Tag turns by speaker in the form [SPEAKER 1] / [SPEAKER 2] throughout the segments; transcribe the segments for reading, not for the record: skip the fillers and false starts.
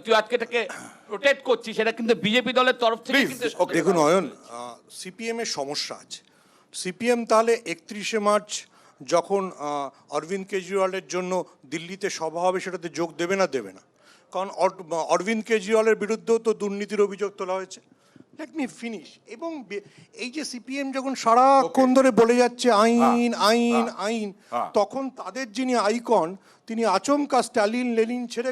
[SPEAKER 1] তুই আজকে এটাকে প্রোটেক্ট করছিস, সেটা কিন্তু বিজেপি দলের তরফ থেকে কিন্তু
[SPEAKER 2] দেখুন অয়ন, সিপিএম এর সমস্যা আছে। সিপিএম তাহলে 31শে মার্চ যখন অরবিন্দ কেজরিওয়ালের জন্য দিল্লিতে সভা হবে সেটাতে যোগ দেবে না? দেবে না, কারণ অরবিন্দ কেজরিওয়ালের বিরুদ্ধেও তো দুর্নীতির অভিযোগ তোলা হয়েছে। Let me finish. এবং এই যে সিপিএম যখন সারাক্ষণ ধরে বলে যাচ্ছে আইন আইন আইন, তখন তাদের যিনি আইকন তিনি আচমকা স্ট্যালিন লেনিন ছেড়ে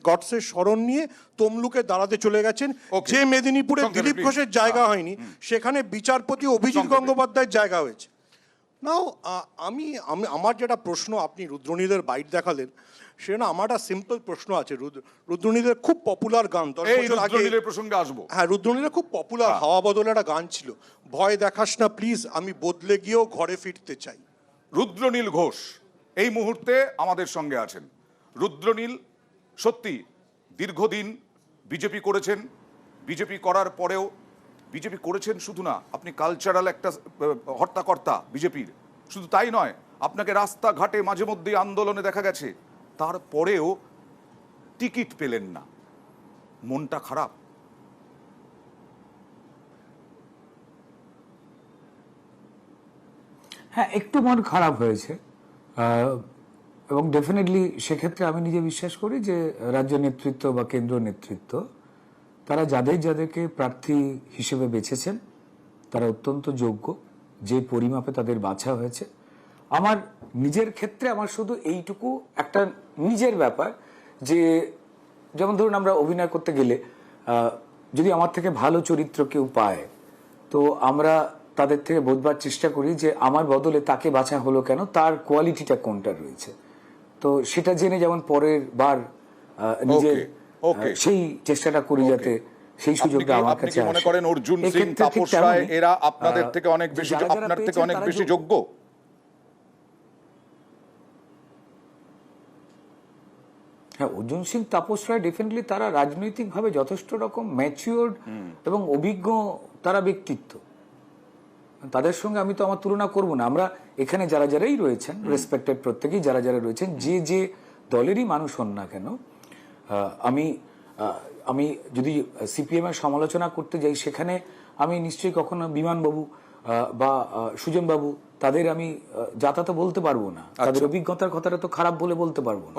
[SPEAKER 2] গডসের স্মরণ নিয়ে তমলুকে দাঁড়াতে চলে গেছেন। যে মেদিনীপুরে দিলীপ ঘোষের জায়গা হয়নি, সেখানে বিচারপতি অভিজিৎ গঙ্গোপাধ্যায়ের জায়গা হয়েছে। নাও আমার যেটা প্রশ্ন, আপনি রুদ্রনীলের বাইট দেখালেন, সেটা আমার একটা সিম্পল প্রশ্ন আছে। রুদ্রনীলের খুব পপুলার গান,
[SPEAKER 3] প্রসঙ্গে আসবো।
[SPEAKER 2] হ্যাঁ, রুদ্রনীলের খুব পপুলার হাওয়া বদলে একটা গান ছিল, ভয় দেখাস না প্লিজ, আমি বদলে গিয়েও ঘরে ফিরতে চাই।
[SPEAKER 3] রুদ্রনীল ঘোষ এই মুহূর্তে আমাদের সঙ্গে আছেন। রুদ্রনীল সত্যি দীর্ঘদিন বিজেপি করেছেন, বিজেপি করার পরেও বিজেপি করেছেন শুধু না, আপনি কালচারাল একটা হর্তাকর্তা বিজেপির। শুধু তাই নয়, আপনাকে রাস্তাঘাটে মাঝে মধ্যেই আন্দোলনে দেখা গেছে, তারপরেও টিকিট পেলেন না। মনটা খারাপ?
[SPEAKER 4] হ্যাঁ, একটু মন খারাপ হয়েছে, এবং ডেফিনেটলি সেক্ষেত্রে আমি নিজে বিশ্বাস করি যে রাজ্য নেতৃত্ব বা কেন্দ্র নেতৃত্ব তারা যাদেরকে প্রার্থী হিসেবে বেছেছেন তারা অত্যন্ত যোগ্য, যে পরিমাপে তাদের বাছা হয়েছে। আমার নিজের ক্ষেত্রে আমার শুধু এইটুকু একটা নিজের ব্যাপার যে, যেমন ধরুন আমরা অভিনয় করতে গেলে যদি আমার থেকে ভালো চরিত্র কেউ পায়, তো আমরা তাদের থেকে বোঝবার চেষ্টা করি যে আমার বদলে তাকে বাছা হলো কেন, তার কোয়ালিটিটা কোনটা রয়েছে। তো সেটা জেনে যেমন পরের বার নিজের সেই চেষ্টাটা করি যাতে সেই সুযোগটা আমার কাছে আসে।
[SPEAKER 3] মনে করেন অর্জুন সিং, তাপস রায় এরা আপনাদের থেকে অনেক বেশি, আপনার থেকে অনেক বেশি যোগ্য?
[SPEAKER 4] হ্যাঁ, অর্জুন সিং, তাপস রায় ডেফিনেটলি তারা রাজনৈতিকভাবে যথেষ্ট রকম ম্যাচিওর্ড এবং অভিজ্ঞ তারা ব্যক্তিত্ব। তাদের সঙ্গে আমি তো আমার তুলনা করব না। আমরা এখানে যারাই রয়েছেন, রেসপেক্টেড প্রত্যেকেই যারা রয়েছেন, যে দলেরই মানুষ হন না কেন, আমি যদি সিপিএম এর সমালোচনা করতে যাই, সেখানে আমি নিশ্চয়ই কখনো বিমানবাবু বা সুজনবাবু তাদের আমি যাতা তো বলতে পারবো না, তাদের অভিজ্ঞতার কথাটা তো খারাপ বলে বলতে পারবো না।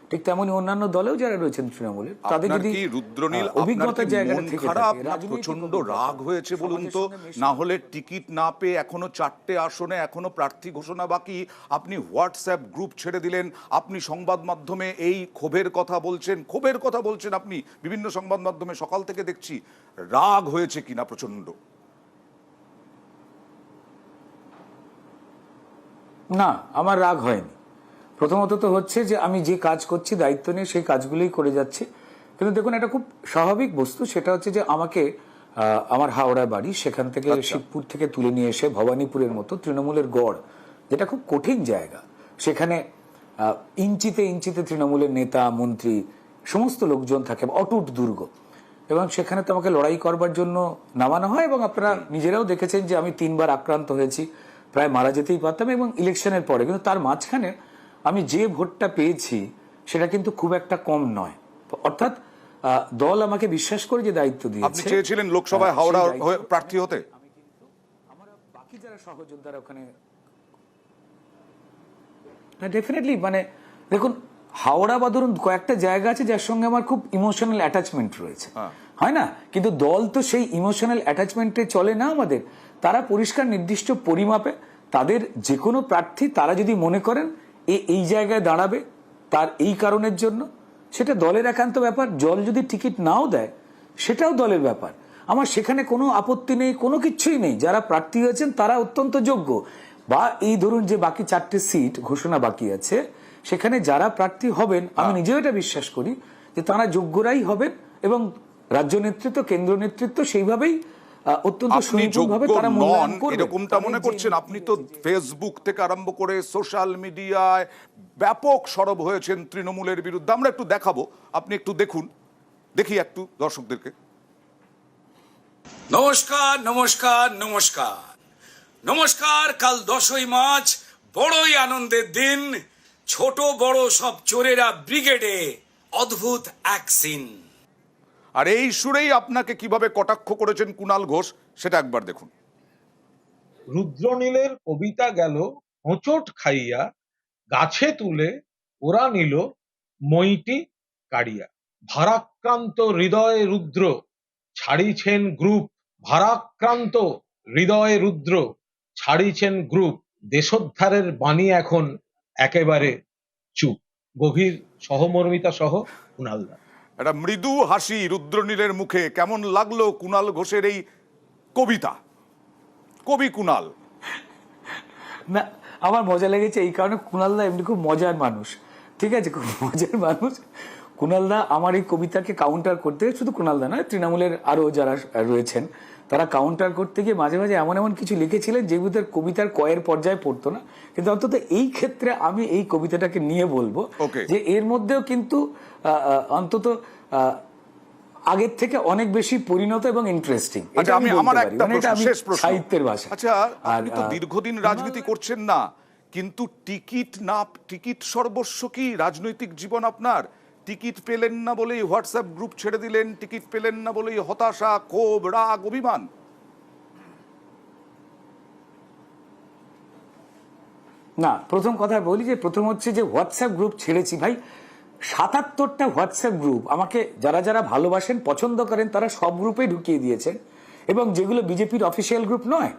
[SPEAKER 4] ঠিক তেমনি অন্যান্য দলেও যারা রয়েছেন তৃণমূলে, তাদের যদি
[SPEAKER 3] রুদ্রনীল
[SPEAKER 4] অভিজ্ঞতার জায়গাটা থেকে
[SPEAKER 3] খারাপ না প্রচন্ড রাগ হয়েছে বলুন তো? না হলে টিকিট না পেয়ে এখনো 4টে আসনে এখনো প্রার্থী ঘোষণা বাকি, আপনি হোয়াটসঅ্যাপ গ্রুপ ছেড়ে দিলেন, আপনি সংবাদ মাধ্যমে এই ক্ষোভের কথা বলছেন, আপনি বিভিন্ন সংবাদ মাধ্যমে সকাল থেকে দেখছি। রাগ হয়েছে কিনা প্রচন্ড?
[SPEAKER 4] না, আমার রাগ হয়নি। প্রথমত তো হচ্ছে যে আমি যে কাজ করছি দায়িত্ব নিয়ে সেই কাজগুলোই করে যাচ্ছি। কিন্তু দেখুন, এটা খুব স্বাভাবিক বস্তু, সেটা হচ্ছে যে আমাকে আমার হাওড়া বাড়ি, সেখান থেকে শিবপুর থেকে তুলে নিয়ে এসে ভবানীপুরের মতো তৃণমূলের গড়, যেটা খুব কঠিন জায়গা, সেখানে ইঞ্চিতে ইঞ্চিতে তৃণমূলের নেতা মন্ত্রী সমস্ত লোকজন থাকে, অটুট দুর্গ, এবং সেখানে তো আমাকে লড়াই করবার জন্য নামানো হয়। এবং আপনারা নিজেরাও দেখেছেন যে আমি 3বার আক্রান্ত হয়েছি, প্রায় মারা যেতেই পারতাম, এবং ইলেকশনের পরে। কিন্তু তার মাঝখানে আমি যে ভোটটা পেয়েছি সেটা কিন্তু খুব একটা কম নয়। অর্থাৎ দল আমাকে বিশ্বাস করে যে দায়িত্ব দিয়েছে।
[SPEAKER 3] আপনি চেয়েছিলেন লোকসভায় হাওড়া প্রার্থী হতে?
[SPEAKER 4] আমরা বাকি যারা সহযোদ্ধারা ওখানে ডেফিনেটলি, মানে দেখুন, হাওড়া বা ধরুন কয়েকটা জায়গা আছে যার সঙ্গে আমার খুব ইমোশনাল অ্যাটাচমেন্ট রয়েছে, হয় না? কিন্তু দল তো সেই ইমোশনাল অ্যাটাচমেন্টে চলে না আমাদের। তারা পরিষ্কার নির্দিষ্ট পরিমাপে তাদের যে কোনো প্রার্থী তারা যদি মনে করেন এই জায়গায় দাঁড়াবে তার এই কারণের জন্য, সেটা দলের একান্ত ব্যাপার। দল যদি টিকিট নাও দেয় সেটাও দলের ব্যাপার। আমার সেখানে কোনো আপত্তি নেই, কোনো কিছুই নেই। যারা প্রার্থী হয়েছেন তারা অত্যন্ত যোগ্য। বা এই ধরুন যে বাকি 4টে সিট ঘোষণা বাকি আছে, সেখানে যারা প্রার্থী হবেন আমি নিজেও এটা বিশ্বাস করি যে তারা যোগ্যরাই হবেন, এবং রাজ্য নেতৃত্ব, কেন্দ্র নেতৃত্ব সেইভাবেই অত্যন্ত সুনিপুণভাবে তারা মূল্যায়ন করবে।
[SPEAKER 3] এরকমটা মনে করছেন? আপনি তো ফেসবুক থেকে আরম্ভ করে সোশ্যাল মিডিয়ায় ব্যাপক সরব হয়েছেন তৃণমূলের বিরুদ্ধে। আমরা একটু দেখাবো, আপনি একটু দেখুন, দেখি একটু দর্শকদেরকে।
[SPEAKER 5] নমস্কার নমস্কার নমস্কার নমস্কার। কাল 10ই মার্চ, বড়ই আনন্দের দিন। ছোট বড় সব চোরেরা ব্রিগেডে অদ্ভুত এক সিন।
[SPEAKER 3] আর এই সুরেই আপনাকে কিভাবে কটাক্ষ করেছেন কুণাল ঘোষ সেটা একবার দেখুন।
[SPEAKER 6] রুদ্রনীলের কবিতা গেল হোঁচট খাইয়া, গাছে তুলে ওরা নিল মইটি কাড়িয়া। ভারাক্রান্ত হৃদয়ে রুদ্র ছাড়িছেন গ্রুপ, ভারাক্রান্ত হৃদয়ে রুদ্র ছাড়িছেন গ্রুপ, দেশোদ্ধারের বাণী এখন একেবারে চুপ। গভীর সহমর্মিতা সহ কুণালদা।
[SPEAKER 3] একটা মৃদু হাসি রুদ্রনীলের মুখে। কেমন লাগলো কুণাল ঘোষের এই কবিতা? কবি কুণাল।
[SPEAKER 4] না, আমার মজা লেগেছে এই কারণে, কুণালদা এমনি খুব মজার মানুষ, ঠিক আছে, খুব মজার মানুষ। কুণালদা আমার এই কবিতাকে কাউন্টার করতে, শুধু কুণালদা নয়, তৃণমূলের আরো যারা রয়েছেন তারা কাউন্টার করতে গিয়ে মাঝে মাঝে এমন এমন কিছু লিখেছিলেন যেগুলো কবিতার কয়ের পর্যায়ে পড়তো না, কিন্তু অন্তত এই ক্ষেত্রে আমি এই কবিতাটাকে নিয়ে বলবো যে এর মধ্যেও কিন্তু অন্তত আগের থেকে অনেক বেশি পরিণত এবং ইন্টারেস্টিং।
[SPEAKER 3] আচ্ছা, আমি আমার একটা শেষ প্রশ্ন,
[SPEAKER 4] সাহিত্যের ভাষা।
[SPEAKER 3] আচ্ছা, আপনি তো দীর্ঘদিন রাজনীতি করছেন না, কিন্তু টিকিট সর্বস্ব কি রাজনৈতিক জীবন আপনার? টিকিট পেলেন না বলেই হোয়াটসঅ্যাপ গ্রুপ ছেড়ে দিলেন, টিকিট পেলেন না বলেই হতাশা, ক্ষোভ, রাগ, অভিমান?
[SPEAKER 4] না, প্রথম কথা বলি যে প্রথম হচ্ছে যে হোয়াটসঅ্যাপ গ্রুপ ছেড়েছি ভাই, ৭৭টা হোয়াটসঅ্যাপ গ্রুপ আমাকে যারা যারা ভালোবাসেন, পছন্দ করেন, তারা সব গ্রুপে ঢুকিয়ে দিয়েছেন, এবং যেগুলো বিজেপির অফিসিয়াল গ্রুপ নয়,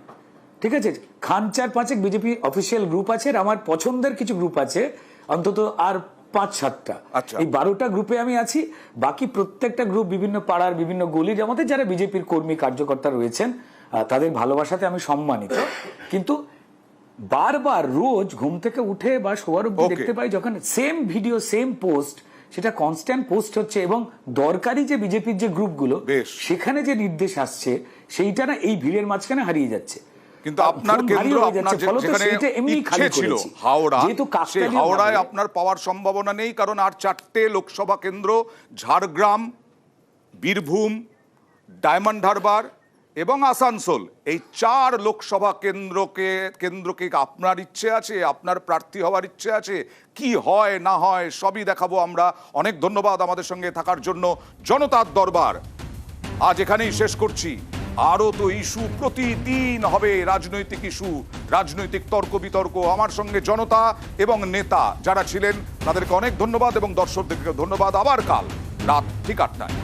[SPEAKER 4] ঠিক আছে, খান ৪-৫ বিজেপি অফিসিয়াল গ্রুপ আছে, আর আমার পছন্দের কিছু গ্রুপ আছে অন্তত আর ৫-৭টা। এই ১২টা গ্রুপে আমি আছি। বাকি প্রত্যেকটা গ্রুপ বিভিন্ন পাড়ার বিভিন্ন গলির আমাদের যারা বিজেপির কর্মী কার্যকর্তা রয়েছেন, তাদের ভালোবাসাতে আমি সম্মানিত। কিন্তু বারবার রোজ ঘুম থেকে উঠে বা শোয়ার অবধি দেখতে পাই যখন সেম ভিডিও সেম পোস্ট, সেটা কনস্ট্যান্ট পোস্ট হচ্ছে, এবং দরকারি যে বিজেপির যে গ্রুপগুলো সেখানে যে নির্দেশ আসছে সেইটা না এই ভিড়ের মাঝখানে হারিয়ে যাচ্ছে।
[SPEAKER 3] কিন্তু আপনার কেন্দ্র, আপনার যেখানে ইচ্ছে ছিল হাওড়া, সেই হাওড়ায় আপনার পাওয়ার সম্ভাবনা নেই, কারণ আর 4টে লোকসভা কেন্দ্র, ঝাড়গ্রাম, বীরভূম, ডায়মন্ড হারবার এবং আসানসোল, এই 4 লোকসভা কেন্দ্রকে আপনার ইচ্ছে আছে, আপনার প্রার্থী হওয়ার ইচ্ছে আছে। কি হয় না হয় সবই দেখাবো আমরা। অনেক ধন্যবাদ আমাদের সঙ্গে থাকার জন্য। জনতার দরবার আজ এখানেই শেষ করছি। আরো তো ইস্যু প্রতিদিন হবে, রাজনৈতিক ইস্যু, রাজনৈতিক তর্ক বিতর্ক। আমার সঙ্গে জনতা এবং নেতা যারা ছিলেন তাদেরকে অনেক ধন্যবাদ, এবং দর্শকদেরকে ধন্যবাদ। আবার কাল রাত ঠিক 8টায়।